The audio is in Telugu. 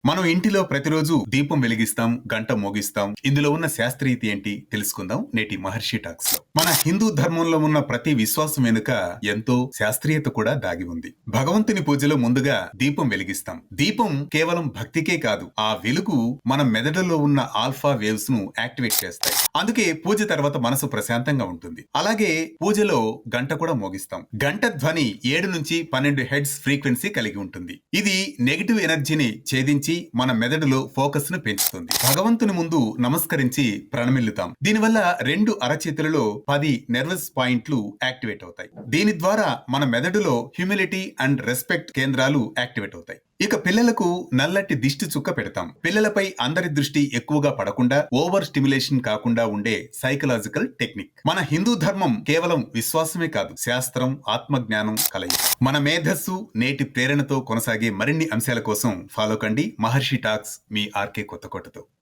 మనం ఇంటిలో ప్రతిరోజు దీపం వెలిగిస్తాం, గంట మోగిస్తాం. ఇందులో ఉన్న శాస్త్రీయత ఏంటి తెలుసుకుందాం నేటి మహర్షి టాక్స్ లో. మన హిందూ ధర్మంలో ఉన్న ప్రతి విశ్వాసం వెనుక ఎంతో శాస్త్రీయత కూడా దాగి ఉంది. భగవంతుని పూజలో ముందుగా దీపం వెలిగిస్తాం. దీపం కేవలం భక్తికే కాదు, ఆ వెలుగు మన మెదడులో ఉన్న ఆల్ఫా వేవ్స్ ను యాక్టివేట్ చేస్తాయి. అందుకే పూజ తర్వాత మనసు ప్రశాంతంగా ఉంటుంది. అలాగే పూజలో గంట కూడా మోగిస్తాం. గంట ధ్వని 7 నుంచి 12 హెడ్స్ ఫ్రీక్వెన్సీ కలిగి ఉంటుంది. ఇది నెగిటివ్ ఎనర్జీని ఛేదించి మన మెదడులో ఫోకస్ ను పెంచుతుంది. భగవంతుని ముందు నమస్కరించి ప్రణమిల్లుతాం. దీనివల్ల 2 అరచేతులలో 10 నెర్వస్ పాయింట్లు యాక్టివేట్ అవుతాయి. దీని ద్వారా మన మెదడులో హ్యూమిలిటీ అండ్ రెస్పెక్ట్ కేంద్రాలు యాక్టివేట్ అవుతాయి. ఇక పిల్లలకు నల్లటి దిష్టి చుక్క పెడతాం. పిల్లలపై అందరి దృష్టి ఎక్కువగా పడకుండా, ఓవర్ స్టిమ్యులేషన్ కాకుండా ఉండే సైకలాజికల్ టెక్నిక్. మన హిందూ ధర్మం కేవలం విశ్వాసమే కాదు, శాస్త్రం, ఆత్మజ్ఞానం కలయిక. మన మేధస్సు నేటి ప్రేరణతో కొనసాగే మరిన్ని అంశాల కోసం ఫాలో కండి మహర్షి టాక్స్, మీ ఆర్కే కొత్తకోటతో.